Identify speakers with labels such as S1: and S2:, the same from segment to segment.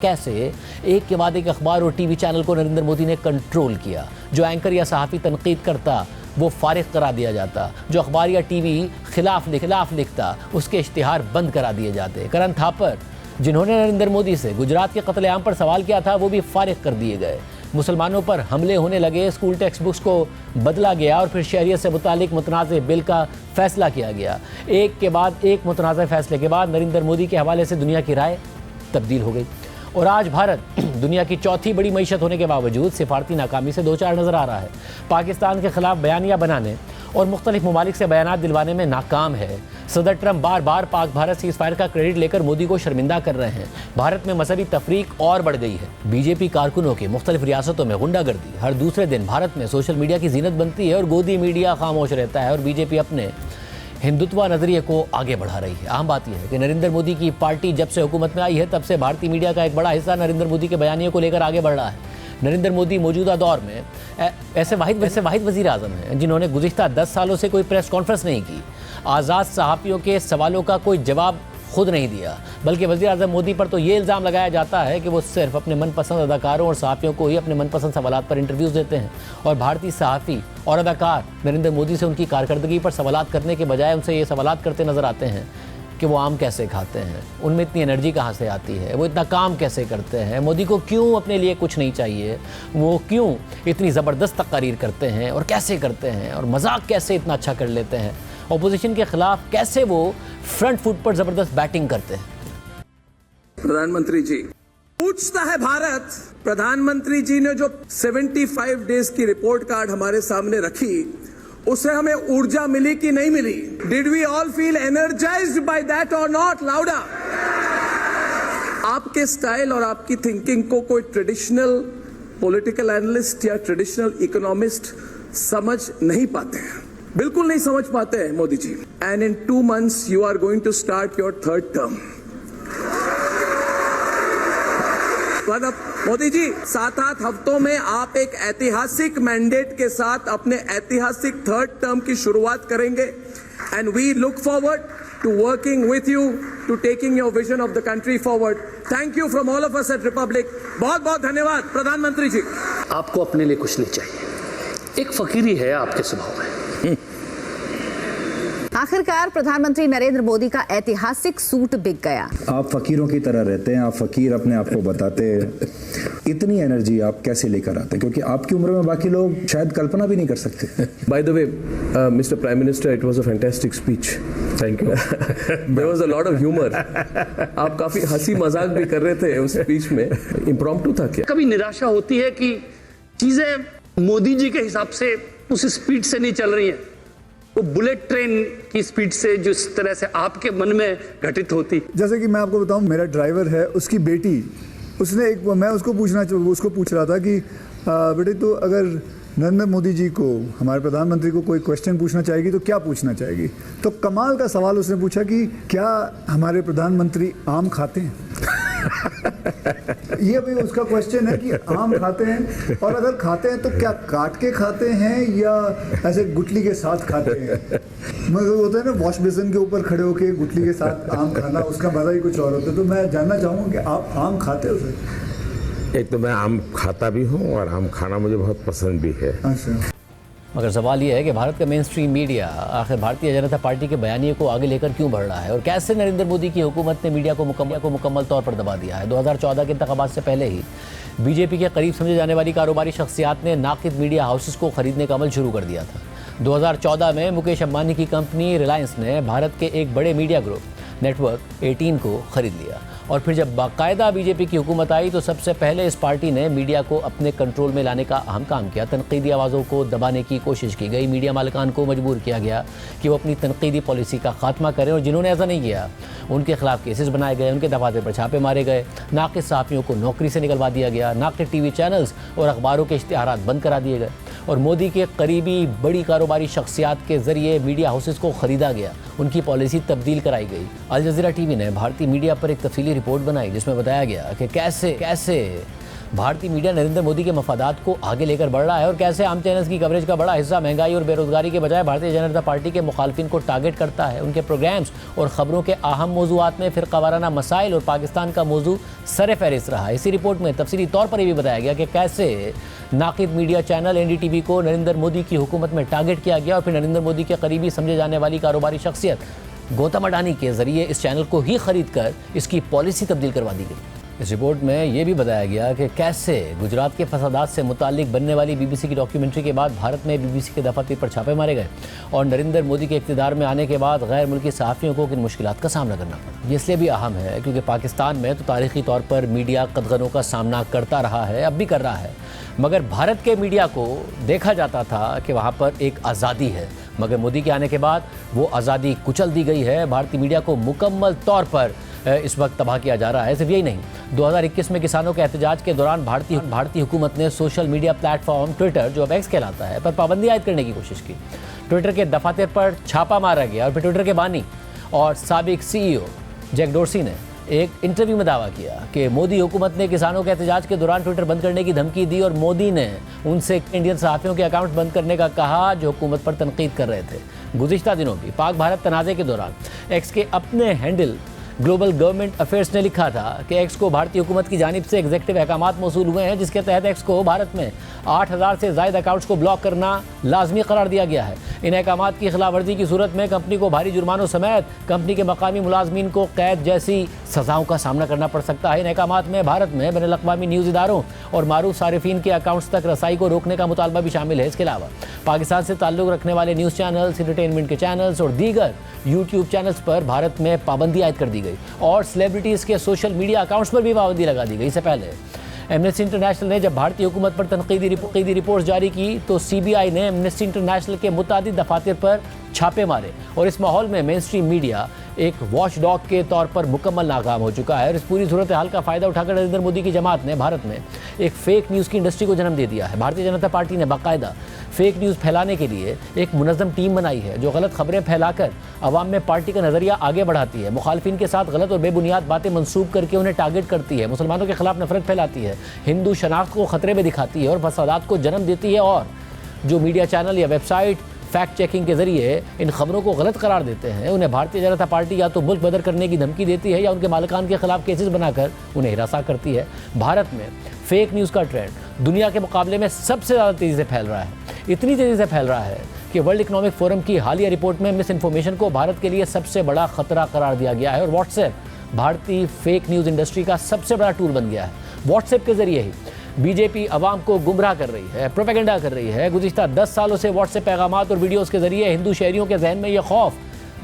S1: कैसे एक के बाद एक अखबार और टीवी चैनल को नरेंद्र मोदी ने कंट्रोल किया। जो एंकर या सहाफ़ी तनकीद करता वो फारिग करा दिया जाता, जो अखबार या टीवी खिलाफ लिखता उसके इश्तिहार बंद करा दिए जाते। करण थापर जिन्होंने नरेंद्र मोदी से गुजरात के कत्लेआम पर सवाल किया था वो भी फारिग कर दिए गए। मुसलमानों पर हमले होने लगे, स्कूल टेक्स्ट बुक्स को बदला गया और फिर शरीयत से मुतालिक मुतनाज़ बिल का फैसला किया गया। एक के बाद एक मुतनाज़ फैसले के बाद नरेंद्र मोदी के हवाले से दुनिया की राय तब्दील हो गई और आज भारत दुनिया की चौथी बड़ी मईशत होने के बावजूद सिफारती नाकामी से दो चार नज़र आ रहा है। पाकिस्तान के खिलाफ बयानियाँ बनाने और मुख्तलिफ ममालिक से बयानात दिलवाने में नाकाम है। सदर ट्रंप बार बार पाक भारत सीज़फायर का क्रेडिट लेकर मोदी को शर्मिंदा कर रहे हैं। भारत में मजहबी तफरीक और बढ़ गई है। बीजेपी कारकुनों की मुख्तलिफ रियासतों में गुंडागर्दी हर दूसरे दिन भारत में सोशल मीडिया की जीनत बनती है और गोदी मीडिया खामोश रहता है और बीजेपी अपने हिंदुत्व नज़रिए को आगे बढ़ा रही है। अहम बात यह है कि नरेंद्र मोदी की पार्टी जब से हुकूमत में आई है तब से भारतीय मीडिया का एक बड़ा हिस्सा नरेंद्र मोदी के बयानियों को लेकर आगे बढ़ रहा है। नरेंद्र मोदी मौजूदा दौर में ऐसे वाहिद वज़ीर आज़म हैं जिन्होंने गुज़िश्ता 10 सालों से कोई प्रेस कॉन्फ्रेंस नहीं की, आज़ाद सहाफ़ियों के सवालों का कोई जवाब खुद नहीं दिया, बल्कि वज़ीर आज़म मोदी पर तो ये इल्ज़ाम लगाया जाता है कि वो सिर्फ अपने मनपसंद अदाकारों और सहाफ़ियों को ही अपने मनपसंद सवालात पर इंटरव्यूज़ देते हैं और भारतीय सहाफ़ी और अदाकार नरेंद्र मोदी से उनकी कारकर्दगी पर सवालात करने के बजाय उनसे ये सवालात करते नज़र आते हैं कि वो आम कैसे खाते हैं, उनमें इतनी एनर्जी कहाँ से आती है, वो इतना काम कैसे करते हैं, मोदी को क्यों अपने लिए कुछ नहीं चाहिए, वो क्यों इतनी ज़बरदस्त तकारीर करते हैं और कैसे करते हैं और मजाक कैसे इतना अच्छा कर लेते हैं, ऑपोजिशन के खिलाफ कैसे वो फ्रंट फुट पर ज़बरदस्त बैटिंग करते हैं।
S2: प्रधानमंत्री जी पूछता है भारत, प्रधानमंत्री जी ने जो 75 डेज की रिपोर्ट कार्ड हमारे सामने रखी उससे हमें ऊर्जा मिली कि नहीं मिली? Did we all feel energised by that or not? Louder. आपके स्टाइल और आपकी थिंकिंग को कोई ट्रेडिशनल पॉलिटिकल एनालिस्ट या ट्रेडिशनल इकोनॉमिस्ट समझ नहीं पाते हैं, बिल्कुल नहीं समझ पाते हैं Modi ji. And in 2 months you are going to start your 3rd term। Modi ji 7-8 हफ्तों में आप एक ऐतिहासिक मैंडेट के साथ अपने ऐतिहासिक 3rd term की शुरुआत करेंगे and we look forward to working with you to taking your vision of the country forward. Thank you from all of us at Republic. बहुत बहुत धन्यवाद प्रधानमंत्री जी।
S3: आपको अपने लिए कुछ नहीं चाहिए, एक फकीरी है आपके स्वभाव में।
S4: आखिरकार प्रधानमंत्री नरेंद्र मोदी का ऐतिहासिक सूट बिक गया।
S5: आप फकीरों की तरह रहते हैं, आप फकीर अपने आप को बताते हैं। इतनी एनर्जी आप कैसे लेकर आते हैं? क्योंकि आपकी उम्र में बाकी लोग शायद कल्पना भी नहीं कर सकते।
S6: By the way, Mr. Prime Minister, it was a fantastic speech. Thank you. There was a lot of humor. आप काफी हंसी मजाक भी कर रहे थे उस स्पीच में। इम्प्रॉम्प्टू था क्या?
S3: कभी निराशा होती है कि चीजें मोदी जी के हिसाब से उस स्पीड से नहीं चल रही हैं, वो बुलेट ट्रेन की स्पीड से जिस तरह से आपके मन में घटित होती।
S7: जैसे कि मैं आपको बताऊं, मेरा ड्राइवर है, उसकी बेटी, उसने मैं उसको पूछ रहा था कि बेटे तो अगर नरेंद्र मोदी जी को, हमारे प्रधानमंत्री को कोई क्वेश्चन पूछना चाहेगी तो क्या पूछना चाहेगी? तो कमाल का सवाल उसने पूछा कि क्या हमारे प्रधानमंत्री आम खाते हैं? ये भी उसका क्वेश्चन है कि आम खाते हैं, और अगर खाते हैं तो क्या काट के खाते हैं या ऐसे गुठली के साथ खाते हैं? मतलब होता है ना, वॉश बेसिन के ऊपर खड़े होके गुठली के साथ आम खाना, उसका मजा ही कुछ और होता है। तो मैं जानना चाहूँगा कि आप आम खाते हो सर?
S8: एक तो मैं आम खाता भी हूँ और आम खाना मुझे बहुत पसंद भी है।
S7: अच्छा।
S1: मगर सवाल यह है कि भारत का मेन स्ट्रीम मीडिया आखिर भारतीय जनता पार्टी के बयानिए को आगे लेकर क्यों बढ़ रहा है और कैसे नरेंद्र मोदी की हुकूमत ने मीडिया को मुकम्मल तौर पर दबा दिया है। 2014 के इंतखाबात से पहले ही बीजेपी के करीब समझे जाने वाली कारोबारी शख्सियात ने नाकिद मीडिया हाउसेस को खरीदने का अमल शुरू कर दिया था। 2014 में मुकेश अंबानी की कंपनी रिलायंस ने भारत के एक बड़े मीडिया ग्रुप नेटवर्क 18 को खरीद लिया और फिर जब बाकायदा बीजेपी की हुकूमत आई तो सबसे पहले इस पार्टी ने मीडिया को अपने कंट्रोल में लाने का अहम काम किया। तनकीदी आवाज़ों को दबाने की कोशिश की गई, मीडिया मालिकान को मजबूर किया गया कि वो अपनी तनकीदी पॉलिसी का खात्मा करें और जिन्होंने ऐसा नहीं किया उनके खिलाफ केसेस बनाए गए, उनके दफातर पर छापे मारे गए, नाक़िद सहाफ़ियों को नौकरी से निकलवा दिया गया, नाक़िद टीवी चैनल्स और अखबारों के इश्तिहारात बंद करा दिए गए और मोदी के करीबी बड़ी कारोबारी शख्सियात के ज़रिए मीडिया हाउसेस को ख़रीदा गया, उनकी पॉलिसी तब्दील कराई गई। अल जज़ीरा टीवी ने भारतीय मीडिया पर एक तफसीली रिपोर्ट बनाई जिसमें बताया गया कि कैसे भारतीय मीडिया नरेंद्र मोदी के मफादात को आगे लेकर बढ़ रहा है और कैसे आम चैनल्स की कवरेज का बड़ा हिस्सा महंगाई और बेरोजगारी के बजाय भारतीय जनता पार्टी के मुखालफिन को टारगेट करता है। उनके प्रोग्राम्स और खबरों के अहम मौजूआत में फिरकावाराना मसाइल और पाकिस्तान का मौजू सर फहरिस्त रहा। इसी रिपोर्ट में तफसीली तौर पर यह भी बताया गया कि कैसे नाकिद मीडिया चैनल एनडीटीवी को नरेंद्र मोदी की हुकूमत में टारगेट किया गया और फिर नरेंद्र मोदी के करीबी समझे जाने वाली कारोबारी शख्सियत गौतम अडानी के जरिए इस चैनल को ही खरीद कर इसकी पॉलिसी तब्दील करवा दी गई। इस रिपोर्ट में यह भी बताया गया कि कैसे गुजरात के फसादात से मुताल्लिक बनने वाली बीबीसी की डॉक्यूमेंट्री के बाद भारत में बीबीसी के दफातर पर छापे मारे गए और नरेंद्र मोदी के इक़्तिदार में आने के बाद गैर मुल्की सहाफ़ियों को किन मुश्किलात का सामना करना पड़ा। ये इसलिए भी अहम है क्योंकि पाकिस्तान में तो तारीख़ी तौर पर मीडिया कदगनों का सामना करता रहा है, अब भी कर रहा है, मगर भारत के मीडिया को देखा जाता था कि वहाँ पर एक आज़ादी है, मगर मोदी के आने के बाद वो आज़ादी कुचल दी गई है। भारतीय मीडिया को मुकम्मल तौर पर इस वक्त तबाह किया जा रहा है। सिर्फ यही नहीं, 2021 में किसानों के एहतजाज के दौरान भारतीय हुकूमत ने सोशल मीडिया प्लेटफॉर्म ट्विटर, जो अब एक्स कहलाता है, पर पाबंदी आयद करने की कोशिश की। ट्विटर के दफातर पर छापा मारा गया और फिर ट्विटर के बानी और साबिक CEO जैक डोर्सी ने एक इंटरव्यू में दावा किया कि मोदी हुकूमत ने किसानों के एहतजाज के दौरान ट्विटर बंद करने की धमकी दी और मोदी ने उनसे इंडियन सहाफ़ियों के अकाउंट बंद करने का कहा जो हुकूमत पर तनकीद कर रहे थे। गुज़िश्ता दिनों भी पाक भारत तनाज़े के दौरान एक्स के अपने हैंडल ग्लोबल गवर्नमेंट अफेयर्स ने लिखा था कि एक्स को भारतीय हुकूमत की जानिब से एग्जीक्यूटिव अहकामात मौसूल हुए हैं जिसके तहत एक्स को भारत में 8000 से ज़ायद अकाउंट्स को ब्लॉक करना लाजमी करार दिया गया है। इन अहकामात की खिलाफवर्जी की सूरत में कंपनी को भारी जुर्मानों समेत कंपनी के मकामी मुलाजमीन को कैद जैसी सज़ाओं का सामना करना पड़ सकता है। इन अहकामात में भारत में बैनुल अक़वामी न्यूज़ इदारों और मारूफ सारिफीन के अकाउंट्स तक रसाई को रोकने का मुतालबा भी शामिल है। इसके अलावा पाकिस्तान से ताल्लुक़ रखने वाले न्यूज़ चैनल्स, इंटरटेनमेंट के चैनल्स और दीगर यूट्यूब चैनल्स पर भारत में पाबंदी आयद कर दी गई और सेलिब्रिटीज़ के सोशल मीडिया अकाउंट्स पर भी पाबंदी लगा दी गई। इससे पहले एमनेस्टी इंटरनेशनल ने जब भारतीय हुकूमत पर तनकीदी रिपोर्ट जारी की तो CBI ने एमनेस्टी इंटरनेशनल के मुतादिद दफातर पर छापे मारे और इस माहौल में मेन स्ट्रीम मीडिया एक वॉच डॉग के तौर पर मुकम्मल नाकाम हो चुका है और इस पूरी सूरत हाल का फ़ायदा उठाकर नरेंद्र मोदी की जमात ने भारत में एक फ़ेक न्यूज़ की इंडस्ट्री को जन्म दे दिया है। भारतीय जनता पार्टी ने बाकायदा फ़ेक न्यूज़ फैलाने के लिए एक मुनज़्ज़म टीम बनाई है जो गलत खबरें फैलाकर अवाम में पार्टी का नज़रिया आगे बढ़ाती है, मुखालफिन के साथ गलत और बेबुनियाद बातें मंसूब करके उन्हें टारगेट करती है, मुसलमानों के खिलाफ नफरत फैलाती है, हिंदू शनाख्त को ख़तरे में दिखाती है और फसादात को जन्म देती है। और जो मीडिया चैनल या वेबसाइट फैक्ट चेकिंग के जरिए इन खबरों को गलत करार देते हैं, उन्हें भारतीय जनता पार्टी या तो मुल्क बदर करने की धमकी देती है या उनके मालिकान के खिलाफ केसेस बनाकर उन्हें हिरासा करती है। भारत में फेक न्यूज़ का ट्रेंड दुनिया के मुकाबले में सबसे ज़्यादा तेज़ी से फैल रहा है। इतनी तेज़ी से फैल रहा है कि वर्ल्ड इकोनॉमिक फोरम की हालिया रिपोर्ट में मिस इन्फॉर्मेशन को भारत के लिए सबसे बड़ा खतरा करार दिया गया है और व्हाट्सएप भारतीय फेक न्यूज़ इंडस्ट्री का सबसे बड़ा टूल बन गया है। व्हाट्सएप के जरिए ही बीजेपी अवाम को गुमराह कर रही है, प्रोपेगेंडा कर रही है। गुज़िश्ता 10 सालों से व्हाट्सएप पैगामात और वीडियोज़ के जरिए हिंदू शहरियों के जहन में यह खौफ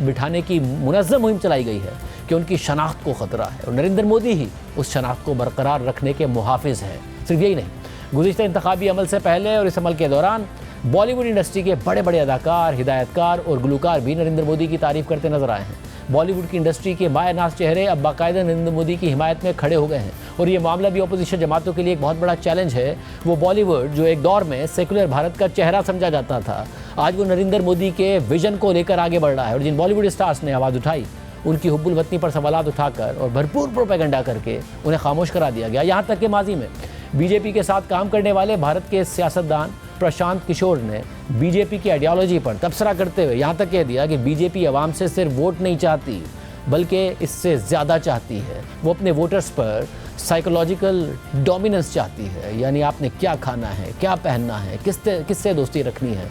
S1: बिठाने की मुनज़्ज़म मुहिम चलाई गई है कि उनकी शनाख्त को ख़तरा है और नरेंद्र मोदी ही उस शनाख्त को बरकरार रखने के मुहाफ़िज़ हैं। सिर्फ यही नहीं, गुज़िश्ता इंतखाबी अमल से पहले और इस अमल के दौरान बॉलीवुड इंडस्ट्री के बड़े बड़े अदाकार, हिदायतकार और गुलकार भी नरेंद्र मोदी की तारीफ़ करते नजर आए हैं। बॉलीवुड की इंडस्ट्री के मायनाज़ चेहरे अब बाकायदा नरेंद्र मोदी की हिमायत में खड़े हो गए हैं और ये मामला भी अपोजिशन जमातों के लिए एक बहुत बड़ा चैलेंज है। वो बॉलीवुड जो एक दौर में सेकुलर भारत का चेहरा समझा जाता था, आज वो नरेंद्र मोदी के विजन को लेकर आगे बढ़ रहा है और जिन बॉलीवुड स्टार्स ने आवाज़ उठाई उनकी हुब्बुल वतनी पर सवालात उठाकर और भरपूर प्रोपेगेंडा करके उन्हें खामोश करा दिया गया। यहाँ तक कि माजी में बीजेपी के साथ काम करने वाले भारत के सियासतदान प्रशांत किशोर ने बीजेपी की आइडियोलॉजी पर तबसरा करते हुए यहाँ तक कह दिया कि बीजेपी आवाम से सिर्फ वोट नहीं चाहती बल्कि इससे ज़्यादा चाहती है। वो अपने वोटर्स पर साइकोलॉजिकल डोमिनेंस चाहती है, यानी आपने क्या खाना है, क्या पहनना है, किससे दोस्ती रखनी है,